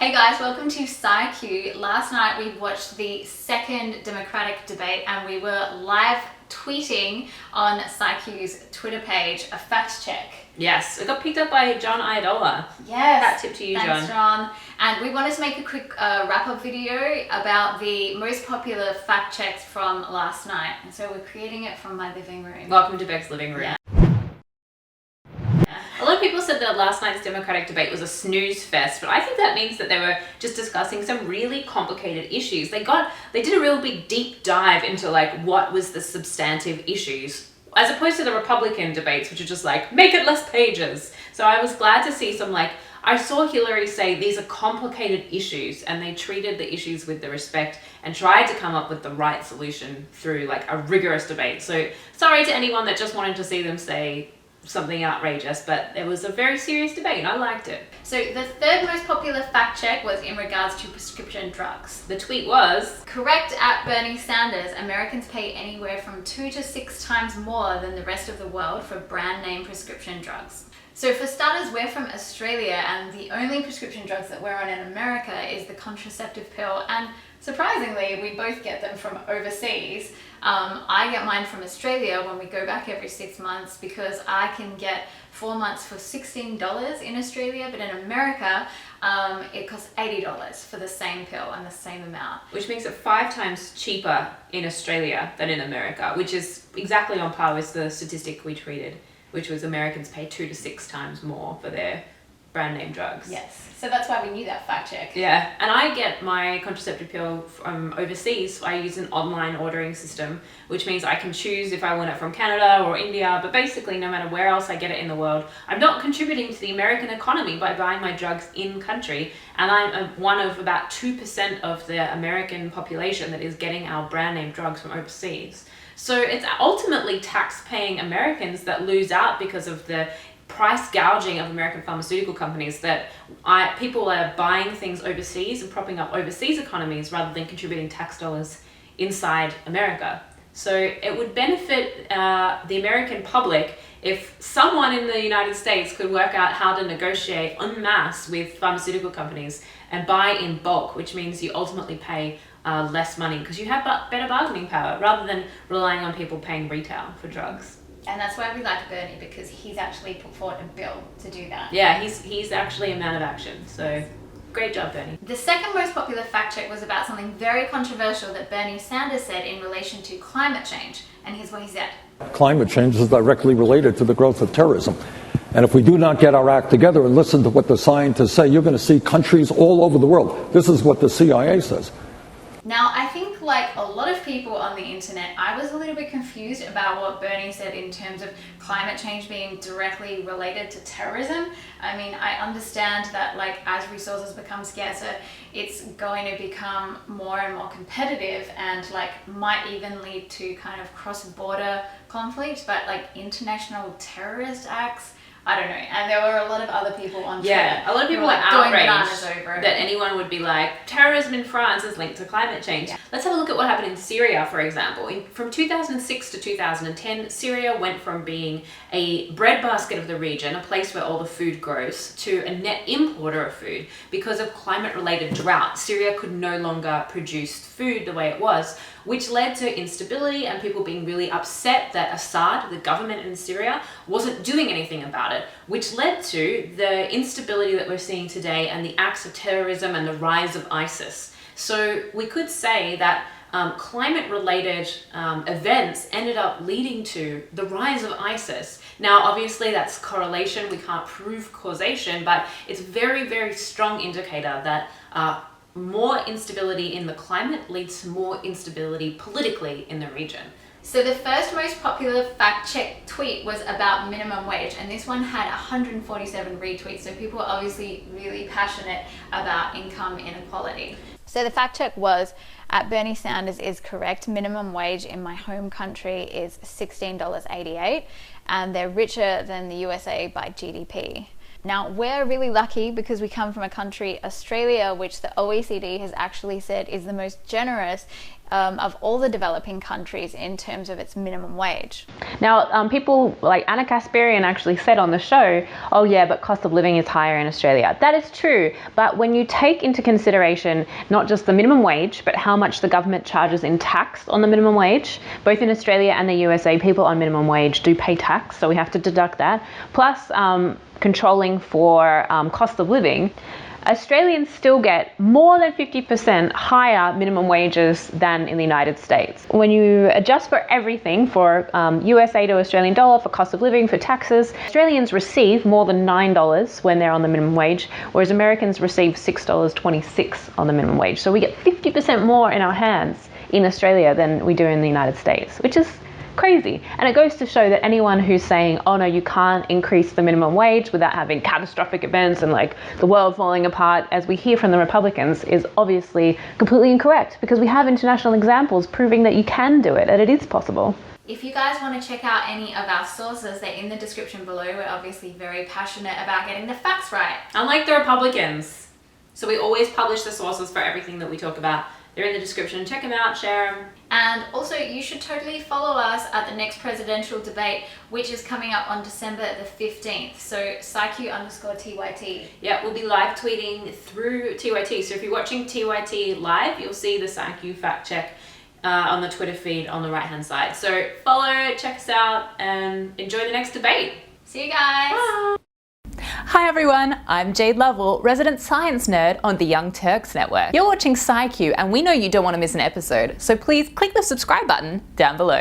Hey guys, welcome to ScIQ. Last night we watched the second Democratic debate and we were live tweeting on ScIQ's Twitter page a fact check. Yes, it got picked up by John Iadarola. Yes. That tip to you, Thanks, John. And we wanted to make a quick wrap-up video about the most popular fact checks from last night. And so we're creating it from my living room. Welcome to Bec's living room. Yeah. A lot of people said that last night's Democratic debate was a snooze fest, but I think that means that they were just discussing some really complicated issues. They did a real big deep dive into like what was the substantive issues, as opposed to the Republican debates, which are just like, make it less pages. So I was glad to see some I saw Hillary say these are complicated issues, and they treated the issues with the respect and tried to come up with the right solution through like a rigorous debate. So sorry to anyone that just wanted to see them say something outrageous, but it was a very serious debate and I liked it. So the third most popular fact check was in regards to prescription drugs. The tweet was, correct at Bernie Sanders, Americans pay anywhere from 2 to 6 times more than the rest of the world for brand name prescription drugs. So for starters, we're from Australia and the only prescription drugs that we're on in America is the contraceptive pill, and surprisingly, we both get them from overseas. I get mine from Australia when we go back every 6 months because I can get 4 months for $16 in Australia, but in America, it costs $80 for the same pill and the same amount. which makes it 5 times cheaper in Australia than in America, which is exactly on par with the statistic we tweeted, which was Americans pay 2 to 6 times more for their brand name drugs. Yes, so that's why we knew that fact check. Yeah, and I get my contraceptive pill from overseas. I use an online ordering system, which means I can choose if I want it from Canada or India, but basically no matter where else I get it in the world, I'm not contributing to the American economy by buying my drugs in country, and I'm one of about 2% of the American population that is getting our brand name drugs from overseas. So it's ultimately tax-paying Americans that lose out because of the price gouging of American pharmaceutical companies, that people are buying things overseas and propping up overseas economies rather than contributing tax dollars inside America. So it would benefit the American public if someone in the United States could work out how to negotiate en masse with pharmaceutical companies and buy in bulk, which means you ultimately pay less money because you have better bargaining power rather than relying on people paying retail for drugs. And that's why we like Bernie, because he's actually put forward a bill to do that. Yeah, he's actually a man of action. So great job, Bernie. The second most popular fact check was about something very controversial that Bernie Sanders said in relation to climate change. And here's what he said. Climate change is directly related to the growth of terrorism. And if we do not get our act together and listen to what the scientists say, you're going to see countries all over the world. This is what the CIA says. Now, I think like a lot of people on the internet, I was a little bit confused about what Bernie said in terms of climate change being directly related to terrorism. I mean, I understand that like as resources become scarcer, it's going to become more and more competitive and like might even lead to kind of cross-border conflict, but like international terrorist acts, I don't know. And there were a lot of other people on Twitter. Yeah, a lot of people were are outraged over that anyone would be like, terrorism in France is linked to climate change. Yeah. Let's have a look at what happened in Syria, for example. From 2006 to 2010, Syria went from being a breadbasket of the region, a place where all the food grows, to a net importer of food. Because of climate-related drought, Syria could no longer produce food the way it was, which led to instability and people being really upset that Assad, the government in Syria, wasn't doing anything about it, which led to the instability that we're seeing today and the acts of terrorism and the rise of ISIS. So we could say that climate-related events ended up leading to the rise of ISIS. Now, obviously, that's correlation. We can't prove causation, but it's a very, very strong indicator that more instability in the climate leads to more instability politically in the region. So the first most popular fact check tweet was about minimum wage, and this one had 147 retweets, so people are obviously really passionate about income inequality. So the fact check was, at Bernie Sanders is correct, minimum wage in my home country is $16.88, and they're richer than the USA by GDP. Now, we're really lucky because we come from a country, Australia, which the OECD has actually said is the most generous of all the developing countries in terms of its minimum wage. Now, people like Anna Kasparian actually said on the show, oh yeah, but cost of living is higher in Australia. That is true, but when you take into consideration not just the minimum wage, but how much the government charges in tax on the minimum wage, both in Australia and the USA, people on minimum wage do pay tax, so we have to deduct that, plus controlling for cost of living, Australians still get more than 50% higher minimum wages than in the United States. When you adjust for everything, for USA to Australian dollar, for cost of living, for taxes, Australians receive more than $9 when they're on the minimum wage, whereas Americans receive $6.26 on the minimum wage. So we get 50% more in our hands in Australia than we do in the United States, which is crazy. And it goes to show that anyone who's saying, oh no, you can't increase the minimum wage without having catastrophic events and like the world falling apart, as we hear from the Republicans, is obviously completely incorrect, because we have international examples proving that you can do it and it is possible. If you guys want to check out any of our sources, they're in the description below. We're obviously very passionate about getting the facts right. Unlike the Republicans. So we always publish the sources for everything that we talk about. They're in the description. Check them out, share them. And also, you should totally follow us at the next presidential debate, which is coming up on December the 15th. So ScIQ_TYT. Yeah, we'll be live tweeting through TYT. So if you're watching TYT live, you'll see the ScIQ fact check on the Twitter feed on the right-hand side. So follow, check us out, and enjoy the next debate. See you guys. Bye. Hi everyone, I'm Jayde Lovell, resident science nerd on the Young Turks network. You're watching ScIQ and we know you don't want to miss an episode, so please click the subscribe button down below.